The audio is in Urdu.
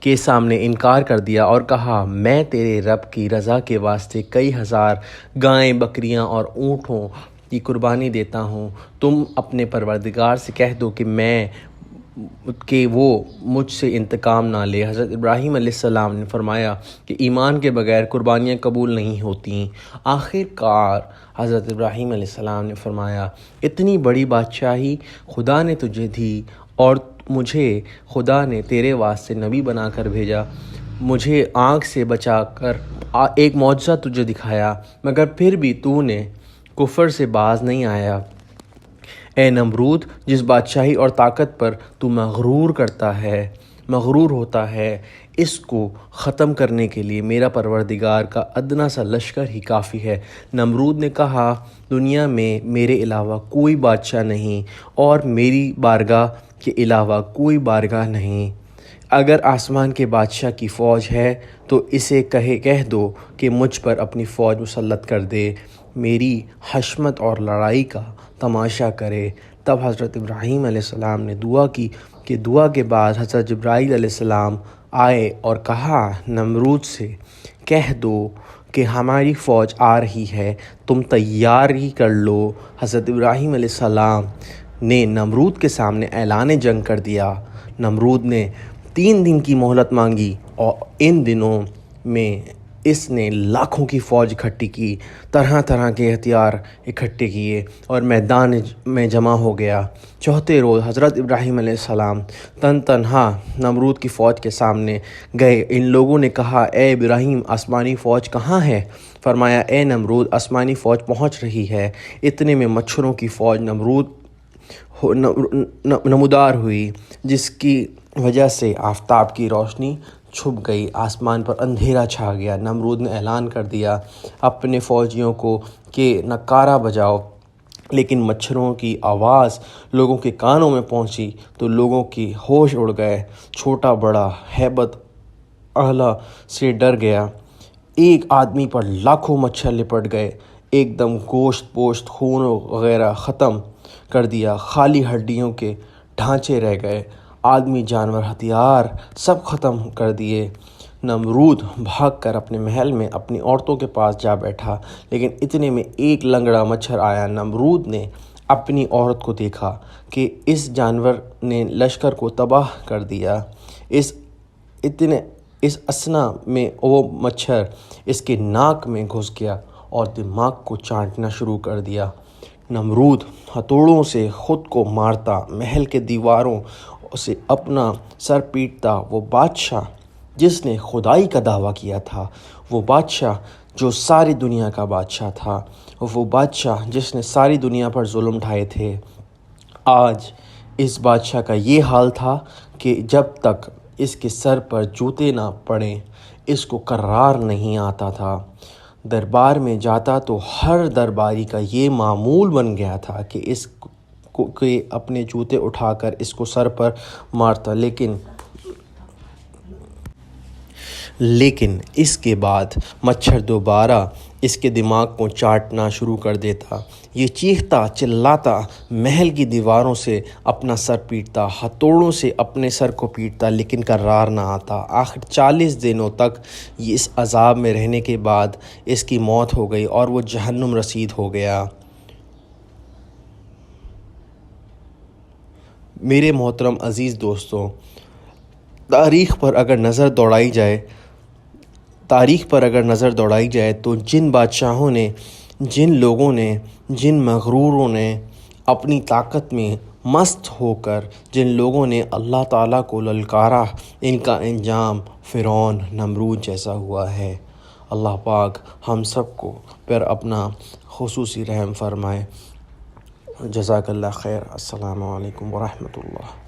کے سامنے انکار کر دیا اور کہا میں تیرے رب کی رضا کے واسطے کئی ہزار گائیں، بکریاں اور اونٹوں کی قربانی دیتا ہوں۔ تم اپنے پروردگار سے کہہ دو کہ وہ مجھ سے انتقام نہ لے۔ حضرت ابراہیم علیہ السلام نے فرمایا کہ ایمان کے بغیر قربانیاں قبول نہیں ہوتیں۔ آخر کار حضرت ابراہیم علیہ السلام نے فرمایا اتنی بڑی بادشاہی خدا نے تجھے دی اور مجھے خدا نے تیرے واسطے نبی بنا کر بھیجا، مجھے آگ سے بچا کر ایک معجزہ تجھے دکھایا، مگر پھر بھی تو نے کفر سے باز نہیں آیا۔ اے نمرود، جس بادشاہی اور طاقت پر تو مغرور ہوتا ہے، اس کو ختم کرنے کے لیے میرا پروردگار کا ادنا سا لشکر ہی کافی ہے۔ نمرود نے کہا دنیا میں میرے علاوہ کوئی بادشاہ نہیں اور میری بارگاہ کے علاوہ کوئی بارگاہ نہیں۔ اگر آسمان کے بادشاہ کی فوج ہے تو اسے کہہ دو کہ مجھ پر اپنی فوج مسلط کر دے، میری حشمت اور لڑائی کا تماشا کرے۔ تب حضرت ابراہیم علیہ السلام نے دعا کی کہ دعا کے بعد حضرت جبرائیل علیہ السلام آئے اور کہا نمرود سے کہہ دو کہ ہماری فوج آ رہی ہے، تم تیاری کر لو۔ حضرت ابراہیم علیہ السلام نے نمرود کے سامنے اعلان جنگ کر دیا۔ نمرود نے 3 دن کی مہلت مانگی اور ان دنوں میں اس نے لاکھوں کی فوج اکٹھی کی، طرح طرح کے ہتھیار اکٹھے کیے اور میدان میں جمع ہو گیا۔ چوتھے روز حضرت ابراہیم علیہ السلام تنہا نمرود کی فوج کے سامنے گئے۔ ان لوگوں نے کہا اے ابراہیم، آسمانی فوج کہاں ہے؟ فرمایا اے نمرود، آسمانی فوج پہنچ رہی ہے۔ اتنے میں مچھروں کی فوج نمودار ہوئی، جس کی وجہ سے آفتاب کی روشنی چھپ گئی، آسمان پر اندھیرا چھا گیا۔ نمرود نے اعلان کر دیا اپنے فوجیوں کو کہ نعرہ بجاؤ، لیکن مچھروں کی آواز لوگوں کے کانوں میں پہنچی تو لوگوں کی ہوش اڑ گئے، چھوٹا بڑا ہیبت اعلیٰ سے ڈر گیا۔ ایک آدمی پر لاکھوں مچھر لپٹ گئے، ایک دم گوشت پوشت خون وغیرہ ختم کر دیا، خالی ہڈیوں کے ڈھانچے رہ گئے، آدمی جانور ہتھیار سب ختم کر دیے۔ نمرود بھاگ کر اپنے محل میں اپنی عورتوں کے پاس جا بیٹھا، لیکن اتنے میں ایک لنگڑا مچھر آیا۔ نمرود نے اپنی عورت کو دیکھا کہ اس جانور نے لشکر کو تباہ کر دیا۔ اس اثنا میں وہ مچھر اس کے ناک میں گھس گیا اور دماغ کو چاٹنا شروع کر دیا۔ نمرود ہتھوڑوں سے خود کو مارتا، محل کے دیواروں سے اپنا سر پیٹتا۔ وہ بادشاہ جس نے خدائی کا دعویٰ کیا تھا، وہ بادشاہ جو ساری دنیا کا بادشاہ تھا، وہ بادشاہ جس نے ساری دنیا پر ظلم ڈھائے تھے، آج اس بادشاہ کا یہ حال تھا کہ جب تک اس کے سر پر جوتے نہ پڑیں اس کو قرار نہیں آتا تھا۔ دربار میں جاتا تو ہر درباری کا یہ معمول بن گیا تھا کہ اس کو اپنے جوتے اٹھا کر اس کو سر پر مارتا، لیکن اس کے بعد مچھر دوبارہ اس کے دماغ کو چاٹنا شروع کر دیتا۔ یہ چیختا چلاتا محل کی دیواروں سے اپنا سر پیٹتا، ہتھوڑوں سے اپنے سر کو پیٹتا، لیکن قرار نہ آتا۔ آخر 40 دنوں تک اس عذاب میں رہنے کے بعد اس کی موت ہو گئی اور وہ جہنم رسید ہو گیا۔ میرے محترم عزیز دوستوں، تاریخ پر اگر نظر دوڑائی جائے تو جن بادشاہوں نے، جن لوگوں نے، جن مغروروں نے اپنی طاقت میں مست ہو کر جن لوگوں نے اللہ تعالیٰ کو للکارا، ان کا انجام فرعون، نمرود جیسا ہوا ہے۔ اللہ پاک ہم سب کو پر اپنا خصوصی رحم فرمائے۔ جزاک اللہ خیر۔ السلام علیکم ورحمۃ اللہ۔